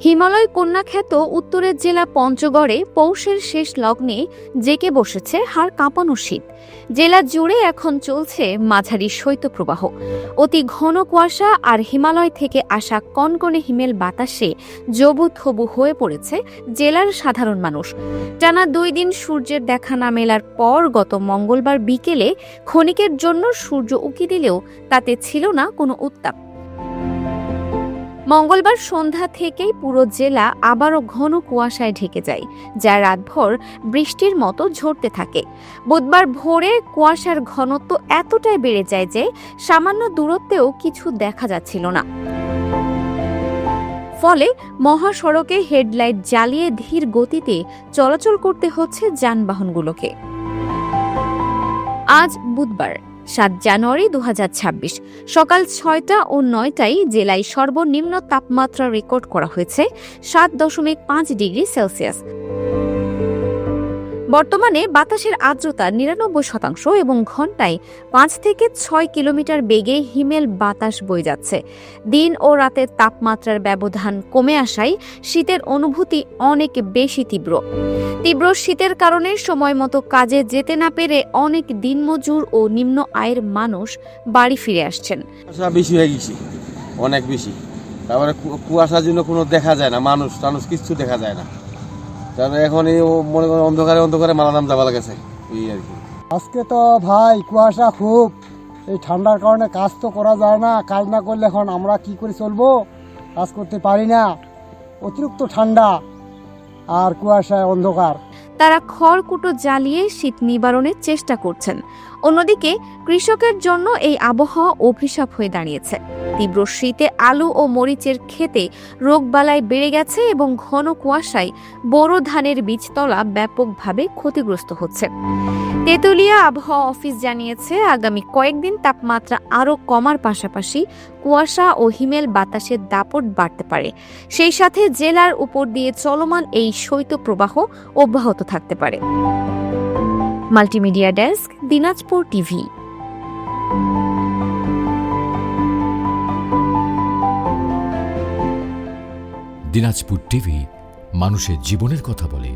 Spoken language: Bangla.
হিমালয় কন্যা খ্যাত উত্তরের জেলা পঞ্চগড়ে পৌষের শেষ লগ্নে জেঁকে বসেছে হাড় কাঁপানো শীত। জেলা জুড়ে এখন চলছে মাঝারি শৈত্যপ্রবাহ। অতি ঘন কুয়াশা আর হিমালয় থেকে আসা কনকনে হিমেল বাতাসে জবুথবু হয়ে পড়েছে জেলার সাধারণ মানুষ। টানা 2 দিন সূর্যের দেখা না মেলার পর গত মঙ্গলবার বিকেলে ক্ষণিকের জন্য সূর্য উঁকি দিলেও তাতে ছিল না কোনো উত্তাপ। মঙ্গলবার সন্ধ্যা থেকেই পুরো জেলা আবারও ঘন কুয়াশায় ঢেকে যায়, যা রাতভর বৃষ্টির মতো ঝরতে থাকে। বুধবার ভোরে কুয়াশার ঘনত্ব এতটাই বেড়ে যায় যে সামান্য দূরত্বেও কিছু দেখা যাচ্ছিল না। ফলে মহাসড়কে হেডলাইট জ্বালিয়ে ধীর গতিতে চলাচল করতে হচ্ছে যানবাহনগুলোকে। আজ বুধবার 7 জানুয়ারি 2026 সকাল 6টা ও 9টায় জেলায় সর্বনিম্ন তাপমাত্রা রেকর্ড করা হয়েছে 7.5 ডিগ্রি সেলসিয়াস। বর্তমানে বাতাসের আর্দ্রতা 99% এবং ঘন্টায় 5 থেকে 6 কিলোমিটার বেগে হিমেল বাতাস বয়ে যাচ্ছে। দিন ও রাতের তাপমাত্রার ব্যবধান কমে আসায় শীতের অনুভূতি অনেক বেশি তীব্র শীতের কারণে সময় মতো কাজে যেতে না পেরে অনেক দিনমজুর ও নিম্ন আয়ের মানুষ বাড়ি ফিরে আসছেন। বেশি হয়ে গেছে, অনেক বেশি। তারপরে কুয়াশার জন্য কোনো দেখা যায় না, মানুষ কিছু দেখা যায় না। তারপরে এখন এই মনে করেন অন্ধকারে মালা নাম যাওয়া লাগেছে এই আর কি। আজকে তো ভাই কুয়াশা খুব, এই ঠান্ডার কারণে কাজ তো করা যায় না। কাজ না করলে এখন আমরা কি করে চলবো, কাজ করতে পারি না। অতিরিক্ত ঠান্ডা আর কুয়াশায় অন্ধকার। তারা খড়কুটো জ্বালিয়ে শীত নিবারণের চেষ্টা করছেন। অন্যদিকে কৃষকের জন্য এই আবহাওয়া অভিশাপ হয়ে দাঁড়িয়েছে। তীব্র শীতে আলু ও মরিচের ক্ষেতে রোগবালাই বেড়ে গেছে এবং ঘন কুয়াশায় বোরো ধানের বীজতলা ব্যাপকভাবে ক্ষতিগ্রস্ত হচ্ছে। তেঁতুলিয়া আবহাওয়া অফিস জানিয়েছে, আগামী কয়েকদিন তাপমাত্রা আরও কমার পাশাপাশি কুয়াশা ও হিমেল বাতাসের দাপট বাড়তে পারে। সেই সাথে জেলার উপর দিয়ে চলমান এই শৈত্যপ্রবাহ অব্যাহত থাকতে পারে। Multimedia desk, Dinajpur TV. Dinajpur TV মানুষের জীবনের কথা বলে।